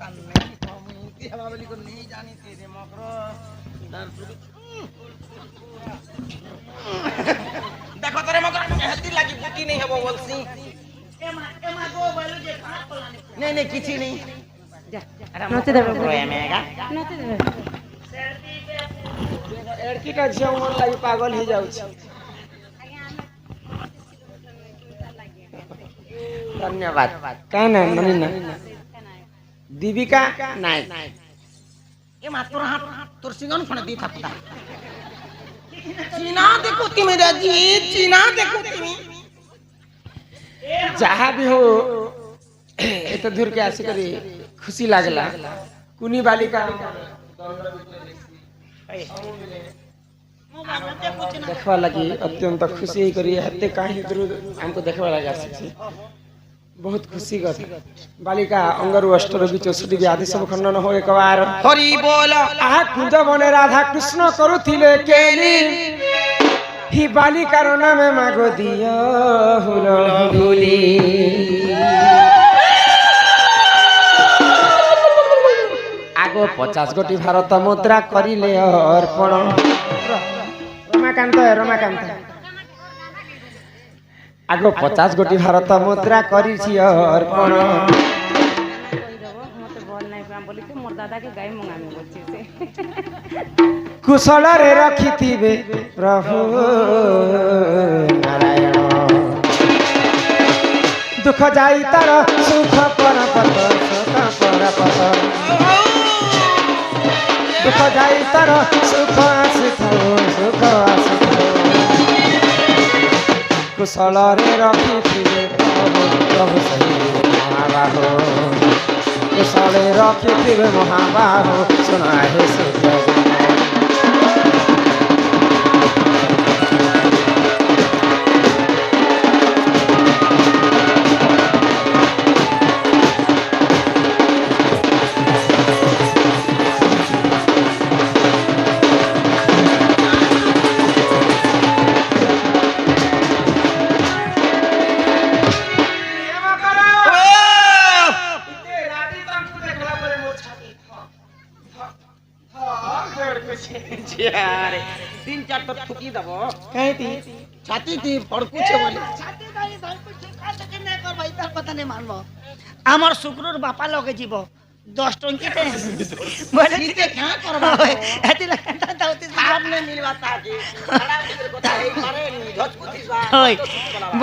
कान नहीं कमी हवा वाली को नहीं जानी तेरे मकरो देखो तेरे मकरो हेती लगी बुटी नहीं है वो बोलसी एमा गो बोलो जे कहां पलाने नहीं किछि नहीं जा नोते देबे रोया मेगा नोते देबे एड़कीटा झियो मोर लागि पागल हो जाउ छी धन्यवाद का ना मनीना दीपिका नायक ये मात्र हाथ तोर सिंगन फण दी थपता चीना देखो तिमी राजी चीना देखो तिमी जहाँ भी हो एत दूर के आसी करी खुशी लागला कुनी बालिका देखवा लगी अत्यंत खुशी करी हते काहे दूर हमको देखवा लगा आसी बहुत खुशी कथा बालिका अंगरु अष्टर बीच 64 भी आदि सब खंडन हो एक बार हरि बोल आ कुंज बने राधा कृष्ण करुथिले केली ही बालिकार नाम मागो दियो हुलहुली आगो 50 गोटी भारत मुद्रा करिले अर्पण रमाकांत आगो 50 गोटी भारत मुद्रा करी छी अर्पण कुशल रे रखिथिबे प्रभु नारायण दुख जाई तार सुख पर पत दुख जाई तार सुख आसी कुशल रे रखिथिबे प्रभु सही महाबाहो कुशल रखिथिबे महाबाहो सुना हे सूर्य तीन चार तो ठुकी दबो कहे थी छाती थी फड़कू छे बोले छाती दाई धरकू का तक नहीं कर भाई तार पता नहीं मानबो हमर शुक्रर बापा लगे जीवो 10 टंकी ते बोले ठीक क्या करबो एती लगता दाउती सब ने मिलवाता की खड़ा को ताई मारे धचकुती सा होय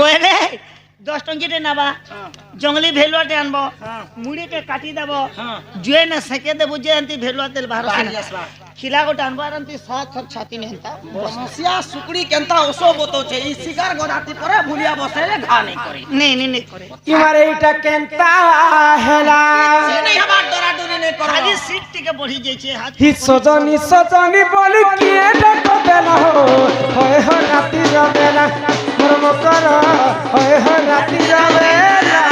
बोले 10 टंकी ते नाबा जंगली भेलुआ ते आनबो मुड़ी के काटी देबो जुए न सके देबो जे अंती भेलुआ तेल बाहर से खिला गोटा अनबारंती साथ सब छाती नेंता बसिया सुकड़ी केंता ओसो बोतो छे ई शिकार गोदाती परे भुलिया बसेले घा नहीं करे नहीं करे ई मारे इटा केंता हेला से नहीं हमार डरा डरी नहीं करो खाली सीट के बढ़ी जाय छे हाथ ही सजनी बोल किए देखो देना हो होय हो राती रवेला कर्म कर होय हो राती रवेला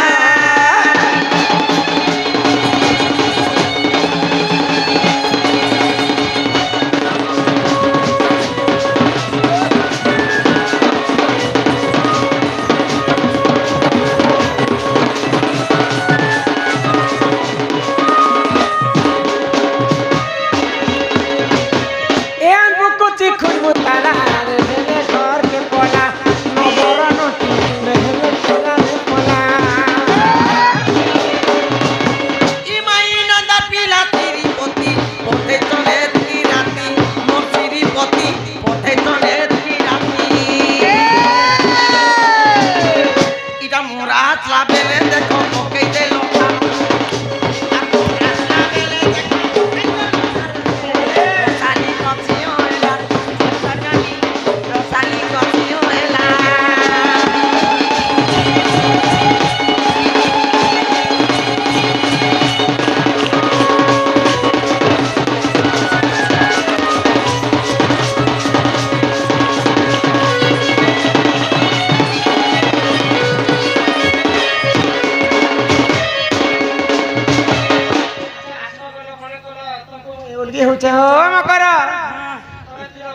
उलगी होचे हो मकर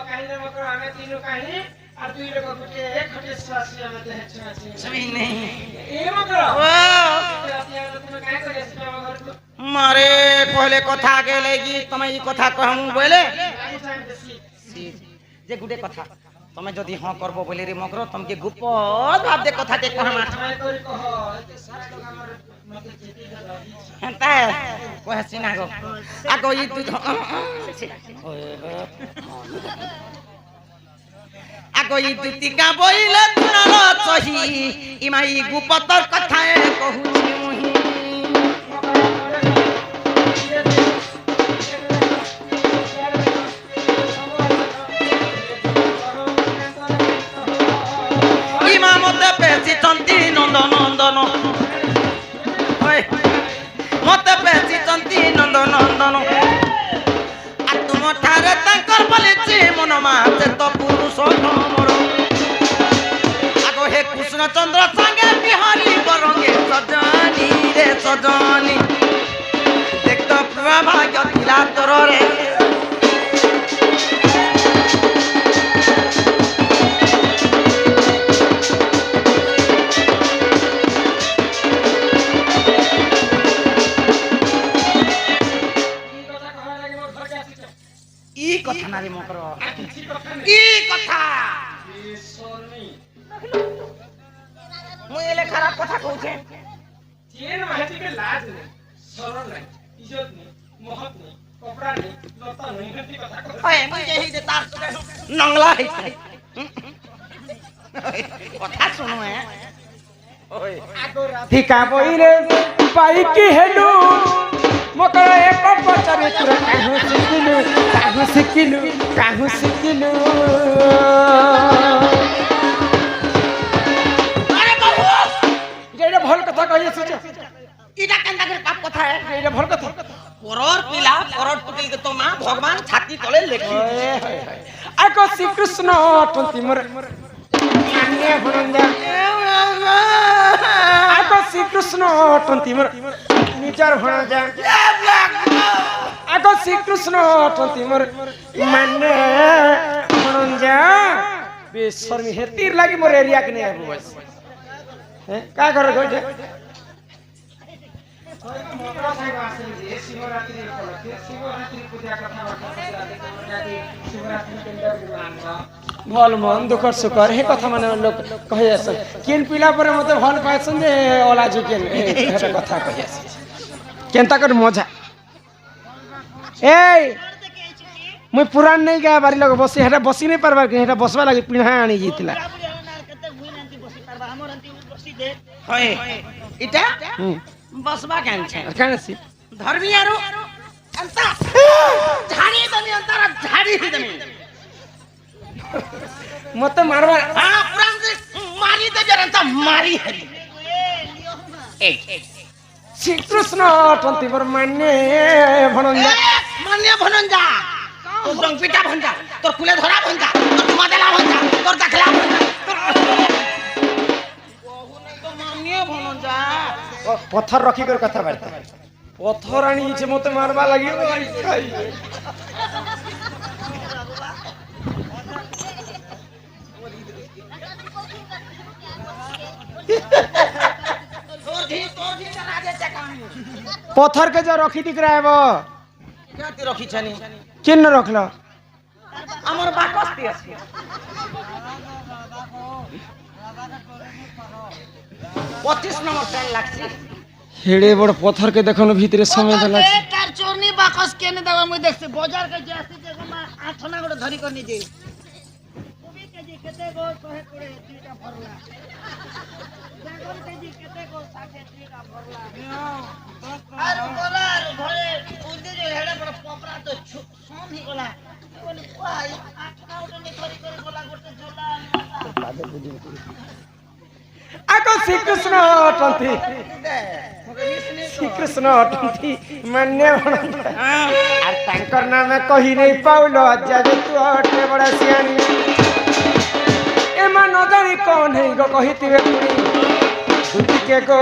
काहिले मकर हमें तीनों काहिले और दुई लोग कुटे एक खटे स्वासी हमें ते छासी सही नहीं ए मकर ओ तुम्हें काय करे मकर मारे कहले कथा गेले कि तमे ई कथा कहमु बोले जे गुटे कथा तमे जदी हां करबो बोले रे मकर तमके गुप्त भाव दे कथा के कहमा हेंता कोहे सिना गो आगो ई तू आगो ई दुतिका बोइले तुनल सही इमाई गुप्तर कथाए कहूची मुही मते पेची चंती नंद नंदन मते पेची चंती नंद नंदन आ तुम ठारे तांकर बलिची मन माचे तो पुरुष मोर आगो हे कृष्ण चंद्र संगे बिहारी बरंगे सजनी रे सजनी देख तो भाग्य थिला तोर रे कथा नारी मकर ई कथा मुई एले खराब कथा कहू छे जेन माटी के लाज नहीं शरण नहीं इज्जत नहीं महत नहीं कपड़ा नहीं लता नहीं हती कथा कहू ओए मुई जेही दे तार नंगला है कथा सुनो है ओए ठिका बोइले पाई की हेलु मकर एक पचरे तुरा काहू सिकिलु अरे बाबू जेडा भल कथा कहि छ इटा केनता के पाप कथा है एडा भल कथा परर पिला परर टुकिल के तो मां भगवान छाती तले लेखी आको श्री कृष्ण टंती मोर अन्य भरंजा आको श्री कृष्ण टंती मोर निचार भरंजा आको श्री कृष्ण टंती मोर माने भरंजा बेशर्मी हे तीर लागी मोर एरिया के नहीं आबो बस हैं का कर गई शिवरात्रि पूजा कथा भल मन दुख सुकर हे कथा माने लोग कहे आस केन पिला पर मते भल पाछन जे ओला जुकेन हे कथा कहे आस केनता कर मजा ए मुई पुराण नहीं गया बारी लोग बसी हेटा बसी नहीं परबार के हेटा बसवा लागि पिणा आनी जितला होय इटा बसबा केन छे केन सी धर्मी आरो अंता झाड़ी दमी अंतर झाड़ी दमी मते मारवा हां पुराण से मारी दे जरंता मारी हरी ए श्री कृष्ण टंती पर मान्य भणंजा तोर डंग पिटा भंजा तोर कुले धरा भंजा तोर मादेला भंजा तोर दखला भंजा बहु नहीं तो मान्य भणंजा पत्थर रखी कर कथा बार्ता पत्थर आनी छे मते मारवा लागि खाई पत्थर के जो रखी दिख रहा है वो क्या ती रखी छनी किन रखलो हमर बाकस ती अछि 25 नंबर ट्रेन लागछि हेड़े बड़ पत्थर के देखनो भीतरे समय तो लाग तार चोरनी बाकस केने देबा मुई देखसे बाजार के जासी देखो मा आठना गोटे धरी करनी जे कोबी केजी केते गो 100 कोड़े तीटा भरला बेगन केजी केते गो 60 तीटा भरला आर बोलार घरे उदे जे हेडे बड़ पोपरा तो सोम ही गला बोले कोई आठना गोटे नि धरी करे बोला गोटे जोला आको श्री कृष्ण टंती श्री कृष्ण टंती मान्य भणंजा आर तांकर नाम कहि नहीं पाउलो जज तू अटे बड़ा सियानी एमा न जानी कौन है गो कहितिवे पुरी दुती के गो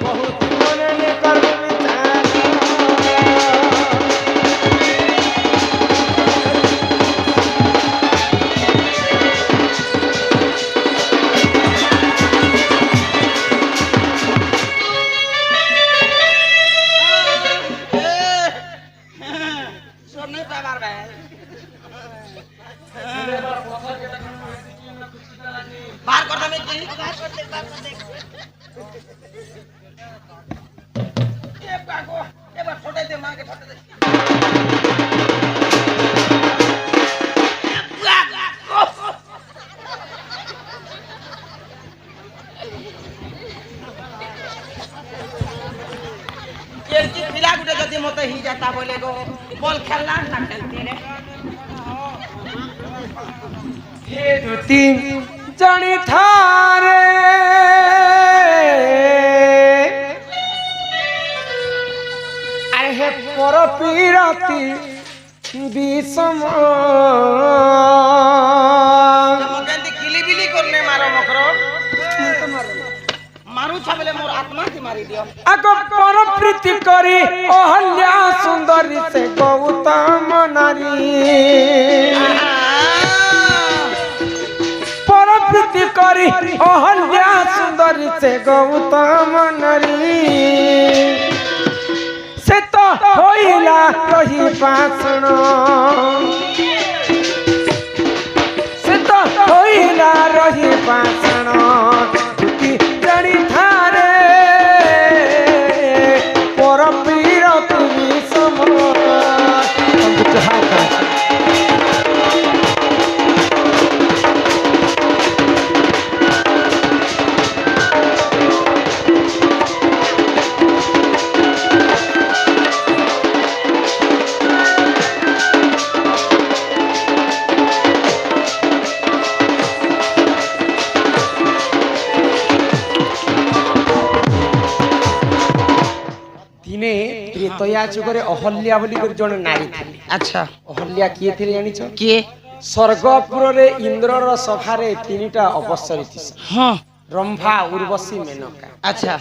बहुत मने ने कर विचार बाहर कर दे की ए बागो ए बार फोटो दे मां के फोटो दे ये की पिला गुटे जदी मते ही जाता बोले गो बॉल खेलना ना खेलती रे हे दुती जणी थारे अरे हे पर पीरती विषम मगेंदी किली बिली करने मारो मकरो मारू छबले मोर आत्मा की मारी दियो आगो पर प्रीति करी अहल्या सुंदरी से गौतम नारी पर प्रीति करी अहल्या सुंदरी से गौतम नारी से तो होइला रही पाषण से तो होइला रही पाषण जड़ी थारे पर पीरती विषम दिने त्रेतया जुगरे अहल्या बोली कर जण नारी थी अच्छा अहल्या किए थे जानिछ के स्वर्गपुर रे इंद्रर सभारे तीनिटा अवसरी थी हां रंभा उर्वशी मेनका अच्छा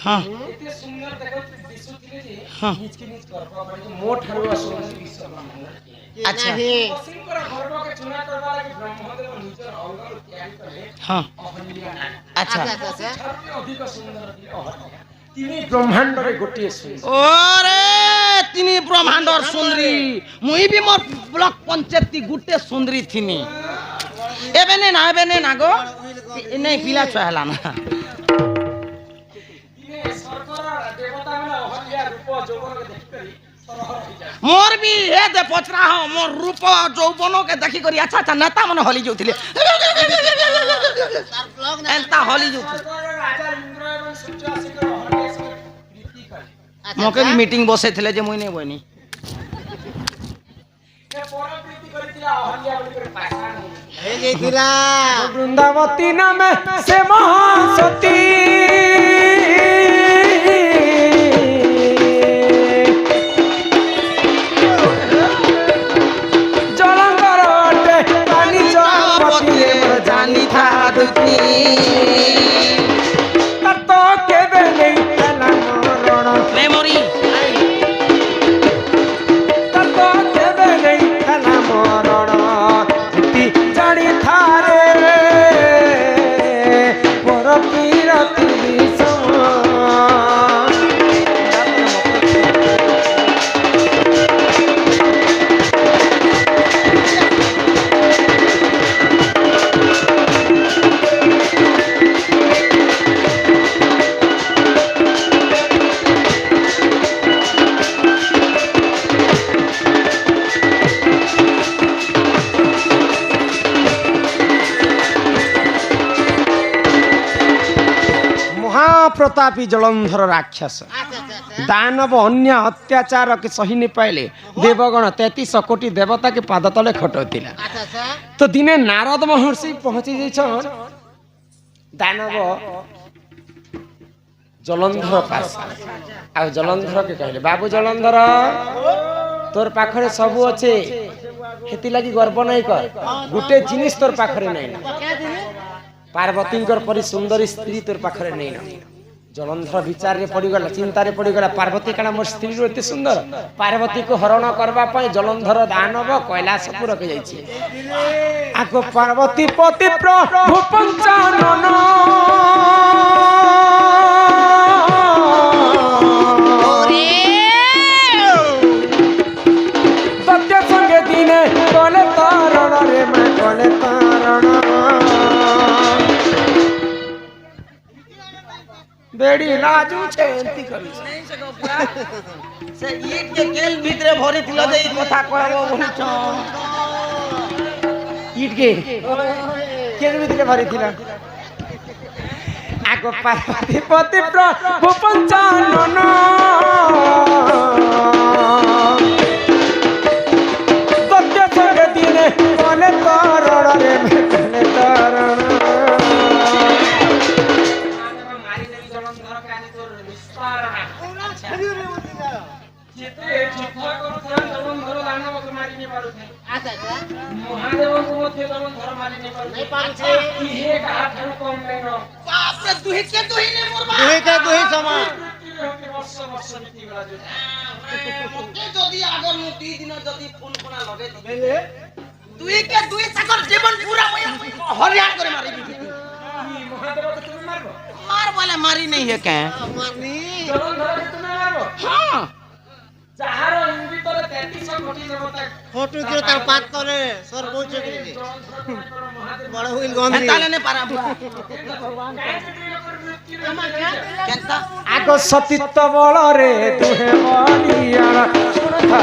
हां एते सुंदर देखो दिसुथिले जे हां नीच के नीच गर्भ करे मोठ हरुआ सुंदर विश्वमा अच्छा सिंकर गर्भ के चुना करबा लागि ब्रह्मदेव निजर अंग त्याग करे हां अहल्या अच्छा अधिक सुंदर अहल्या तिनी ब्रह्मांड रे गोटिए सुंदर ओरे तिनी ब्रह्मांडर सुंदरी मुई भी मोर ब्लॉक पंचायत गुटे सुंदरी थिनी एबे ने ना गो नहीं पिला चहला ना दिने सरकार देवता वाला अहल्या रूप जौवन के देखि करी सरहर हो जाय मोर भी हे दे पचरा हो मोर रूप जौवनो के देखि करी अच्छा अच्छा नेता मन हली जोथिले एंता हली जोथि राजा इंद्र एवं सूर्यासी के अहल्या से प्रीति करे मोके भी मीटिंग बसे थिले जे मुई नै बनी के पर प्रीति करितिला अहल्या बोली करे पाषाण हे जैतिला वृंदावती नाम से महासती जलंधर अटे पानी चौपती जानी था दुखी तो केबे नहीं तना मरण मेमोरी तो केबे नहीं तना मरण ती जानी थारे पर पीरती विषम प्रतापी जलंधर राक्षस दानव अन्य अत्याचार के सही नहीं पाइले देवगण 33 कोटी देवता के पाद तले खटोतिला तो दिने नारद महर्षि पहुंची जाइछन दानव जलंधर पास आ जलंधर के कहले बाबू जलंधर तोर पाखरे सब अच्छे हेती लगी गर्व नहीं कर गुटे जिनिस तोर पाखरे नहीं ना पार्वती परी सुंदर स्त्री तोर पाखरे नहीं ना जलंधर विचार रे पड़गला चिंतार पड़गला पार्वती काना मोर स्त्री एते सुंदर पार्वती को हरण करबा पई जलंधर दानव कैलाशपुर के जाइछे आको पार्वती पति प्रभु पंचानन सत्य संगे दिने कले तारण रे मैं कले तारण एडी लाजू छे एंती करी नहीं से गपुआ से ईट के केल भीतरे भरी थिला जे ई कथा कहबो बोलछ ईट के केर भीतरे भरी थिला आगो पार्वती पति प्रभु पंचानन सत्य संग दिने कोले तरण रे कोले तरण मारी देवी जलंधर कानी तोर विस्तार जेते चोखा करथरा जलंधर दानव के मारी ने पारु थे अच्छा अच्छा महादेव को मध्य जलंधर मारी ने पारु नहीं पारु छे इहे का ठार कम नै न बाप रे दुही के दुही ने मोरबा दुही के दुही समान वर्ष वर्ष नीति गला जो ओके जदी आगर मु 2 दिन जदी फोन कोना लगे दिबेले दुही के दुही सागर जीवन पूरा हरियाण करे मारी दी महादेव को तुम मारबो मार बोले मारी नहीं है के मारनी जलंधर को तुम मारबो हां যাহার ইঙ্গিত তরে 33 কোটি দেবতা ফটো দিও তার পাত তলে সর্বোচ্চ করে বড় হইল গন্ধ তালে নে পারা কেনতা আগ সতীত্ব বলরে তুহে বলিয়ার শুনথা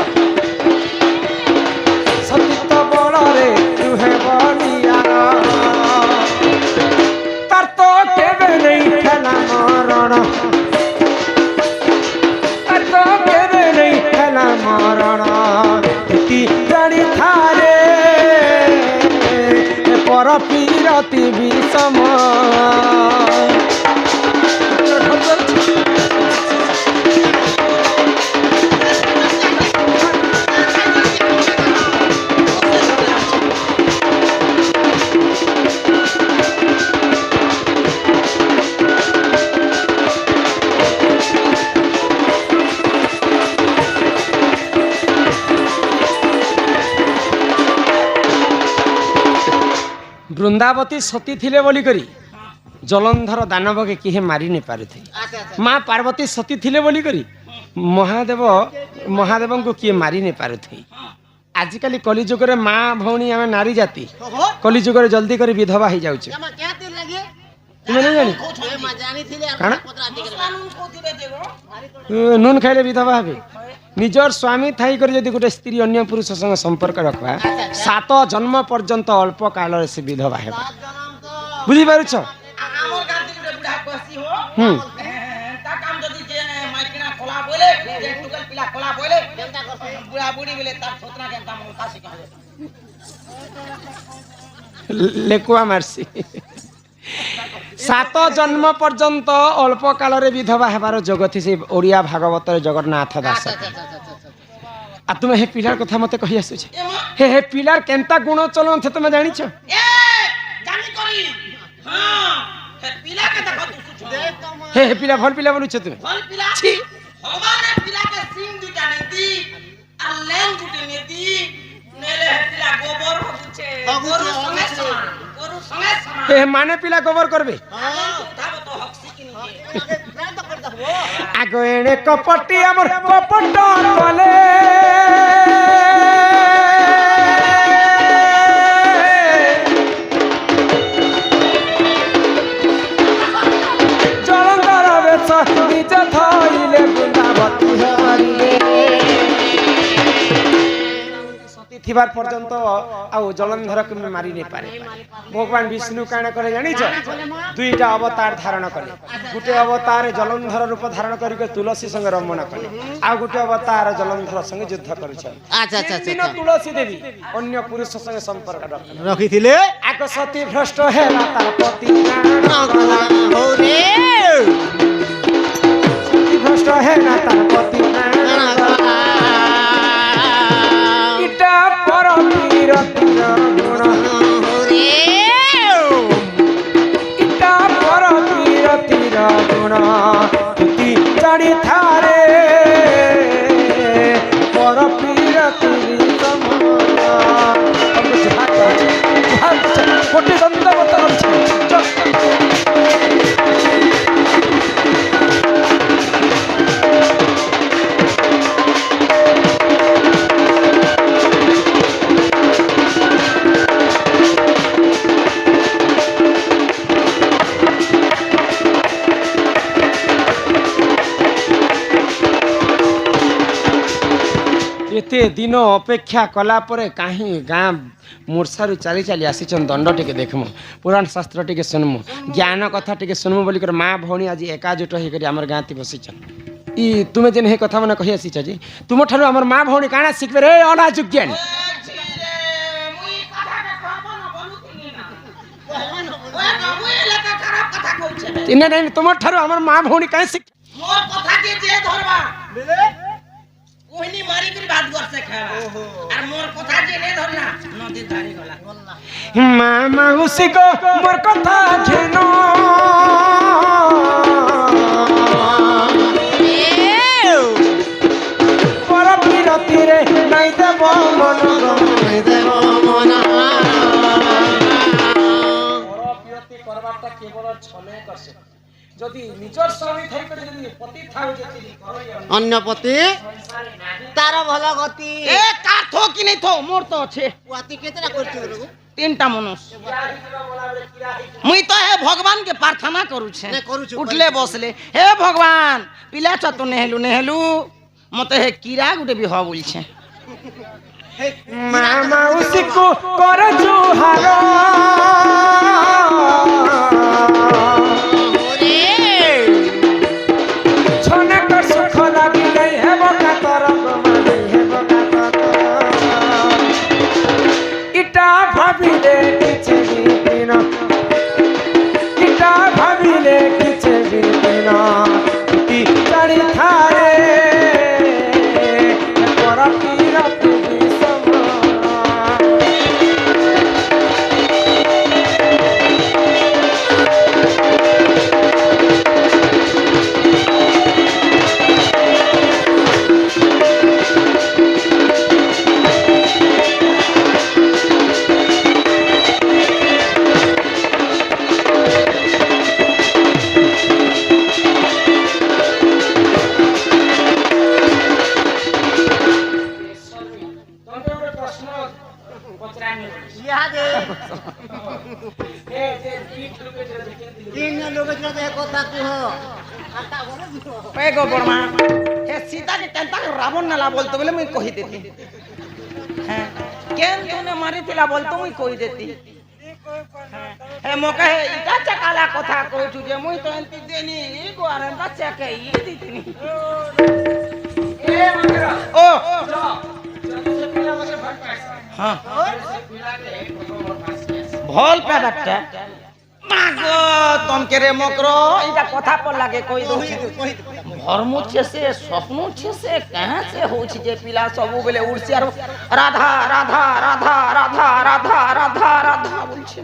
সতীত্ব বলরে তুহে বলিয়ার তার তো কেবে নেই খেলা মরণ তার তো কেবে নেই খেলা মরণ ইতি জানি থারে পর পীরতি বিষম बृंदावती सती थिले बोली करी जलंधर दानव के किहे मारी नहीं पारे थे अच्छा अच्छा माँ पार्वती सती थिले बोली करी महादेव को किए मारी नहीं पारे थे आजिकल कलिजुग रे माँ भौणी आम नारी जाति ओहो कलिजुग रे जल्दी कर विधवा हो जाऊँ जमा क्या तेल लगे तुम्हें नहीं जानी ए मा जानी थिले काना? पतरा दिगरे कानून को दिबे देबो नून खाइले विधवा हे निजर स्वामी थाई कर जदि गोटे स्त्री अन्य पुरुष संग संपर्क रखवा 7 जन्म पर्यंत अल्प काल से विधवा हे सात जन्म तो बुझी पारुछ हमर गांधी रे बुढ़ा कहसी हो ता काम जदी जे माइकिना खोला बोले जे टुकल पिला खोला बोले जनता करते बुढ़ा बुढ़ी बोले तार छोटना केनता मन कासी कहे लेकुआ मारसी 7 जन्म पर्यंत अल्प काल रे विधवा हेबार जोग थी से ओडिया भागवत जगन्नाथ दास अच्छा अच्छा अच्छा आ तुम हे पिलार कथा मते कहि आसु छे ए मां हे पिलार केनता गुण चलन थे तुम जानि छ ए जानी करी हां हे पिला के देखो तू कुछ देख तो मा हे पिला भल पिला बोलु छ तुम फल पिला छी हमारे पिला के सिंग दुटा नीति आ लेन दुटी नीति नेले हे पिला गोबर होछे गोरु संगे समान गोरु संगे समान हे माने पिला गोबर करबे हां उठाबो तो हक्सी कि नहीं मैं तो करता हो आगो एने कपटी हमर कपट तले जलंधर बेच निज थइले बृंदावती हरिले सती थिबार पर्यंत आउ जलंधर के मारी नहीं पारे भगवान विष्णु काण करे जानि छ दुईटा अवतार धारण कले गुटे अवतार जलंधर रूप धारण करके तुलसी संग रमण कले आ गुटे अवतार जलंधर संग युद्ध करू छ अच्छा अच्छा दिन अच्छा तुलसी देवी अन्य पुरुष संग संपर्क रखले रखी थिले आको सती भ्रष्ट हेला तार पति प्राण हो रे सती भ्रष्ट हेला तार पति प्राण इटा पर पीरति गुण हो रे इटा पर पीरति गुण तुति जानी थारे पर पीरति समना अब कोटि दंडवत अछि एते दिन अपेक्षा कला परे कहीं गाँ मूर्छारू चली चली आसीचन दंड टिके देखमु पुराण शास्त्र टिके सुनमु ज्ञान कथा टिके सुनमु बोलिकर माँ भौणी आज एकाजुट होकर आमर गाँ ती बसीचन ई तुमे जेन हे कथा मन कहि आसीछ जी तुम ठारू आमर माँ भौणी काना शिखबे रे अनाजुक ज्ञान इने नहीं तुम ठारू आमर माँ भौणी काहे शिख मोर कथा के जे धरबा ओहनी मारी कर बात कर से खावा और मोर कथा जे ने धरना नदी धारी गला माँ माउसी को मोर कथा घेनो पर बिरती रे नहीं देव मन नहीं देव मन पर बिरती करबाटा केवल छले करसे যদি নিজর স্বামী থাই করে যদি পতি থাও যদি করই अन्य पति तार भल गति ए का थो कि नहीं थो मोर तो छे वाती केतना करती रे तीनटा मनुष्य मुई तो हे भगवान के प्रार्थना करू छे नहीं करू छु उठले बसले हे भगवान पिला छ तो नेहलू मते हे कीड़ा गुटे भी हो बोल छे मामा उसको कर जुहारो छने कर सुख लागी नहीं है बका तोर गमा नहीं है बका तोर इटा भाबिले किछे बिना इटा भाबिले किछे बिना ती चढ़ी थारे पर पीरा तू समा तीन लोग जे कथा कुह आता बोले ए गो बर्मा हे सीता के केनता रावण नाला बोलतो बोले मुई कहि देती हैं केन तूने मारी थिला बोलतो मुई कहि देती हे मोका हे इटा चकाला कथा कहू जे मुई तो एंती देनी ई गो आरे बच्चा के ई दीतनी ए मंगरा ओ जल्दी से पीला मसे भट पाइस हां पीला के भल पे बट्टा मागो तुम के रे मकरो इटा कथा पर लागे कोई दो भरमु छे से स्वप्नु छे से कहां से हो छी जे पिला सबु बेले उड़सी आरो राधा राधा राधा राधा राधा राधा राधा बोल छे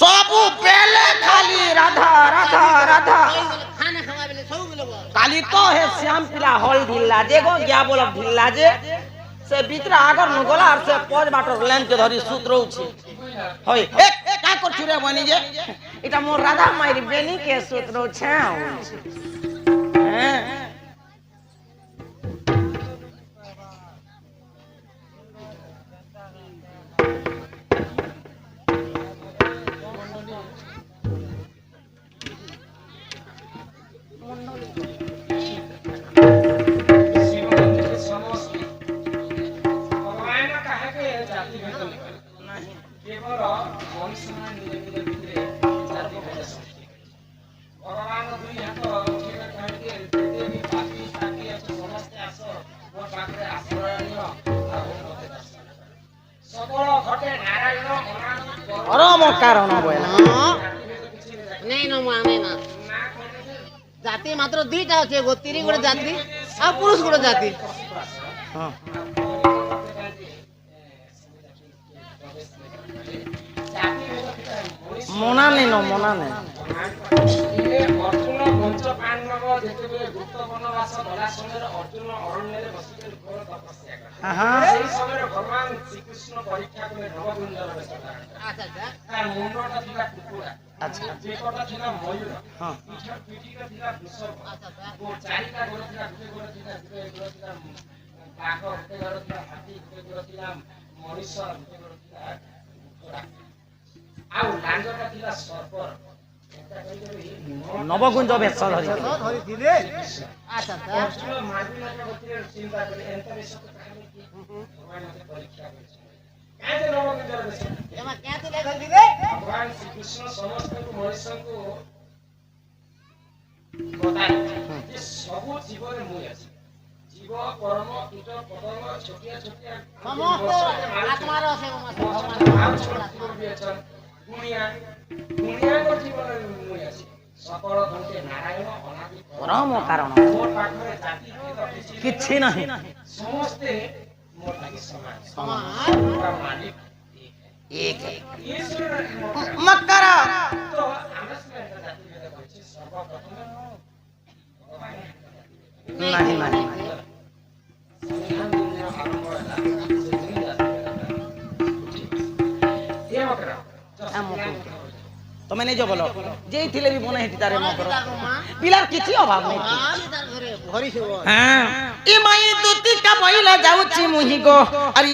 सबु बेले खाली राधा राधा राधा खाना खावा बेले सब लोग काली तो है श्याम पिला हल ढिल्ला जे गो क्या बोल ढिल्ला जे से भीतर आगर न गोला और से पज बाटर लाइन के धरी सूत्र छी होय एक का कर छुरे बनी जे इटा मोर राधा मारी बेनी के सूत्र छे हैं कारण नहीं न माने ना जाति मात्र दुईटा अछि एगो तिरी गोटे जाति आ पुरुष गोटे जाति हां मोना नहीं नो मोना नहीं इने अर्जुन पंच पांडव जेतेबेले गुप्त वनवास गला समय अर्जुन अरण्य रे बसिके घोर तपस्या करले हां सेही समय भगवान श्री कृष्ण परीक्षा करे नवकुंजर में सदा अच्छा अच्छा तार मुंडटा थिला कुकुड़ा अच्छा जेकोटा थिला मयूर हां पीठीटा थिला वृषभ अच्छा अच्छा वो चारिटा गोड़ थिला गुटे गोड़ थिला गुटे गोड़ थिला बाघ गुटे गोड़ थिला हाथी गुटे गोड़ थिला मनुष्य गुटे गोड़ थिला घोड़ा आ लांजटा थिला सर्प নবকুঞ্জ বেশ ধরি ধরিছিলে আচ্ছা আচ্ছা চিন্তা করে এত বেশি ভগবান মতে পরীক্ষা করেছে কাজে নবকুঞ্জর বেশ এমা কেতে ধরিছিলে ভগবান শ্রীকৃষ্ণ সমস্ত মনুষ্যଙ୍କୁ बताए যে সব জীবনে মই আছে জীব কর্ম কীট পতঙ্গ ছোটিয়া ছোটিয়া সমস্ত আত্মার আছে দুনিয়ার জীবনের মই আছে সকল ঘটে নারায়ণ অনাদি পরম কারণ মোর পাখরে জাতি কিছু নাহি সমস্তে মোর লাগি সমান সমান পুরা মালিক এক ঈশ্বর মক্কার তো আমরা একটা জাতি ভেদ করেছি সর্বপ্রথমে নাহি নাহি তুমি নিজ বলো যেই থিলে বি বনে হেটি তারে মকর পিলার কিছু অভাব নেই ঘরে ভরিছে হ্যাঁ ই মাই দুতিকা বইলা যাউছি মুহি গো আরে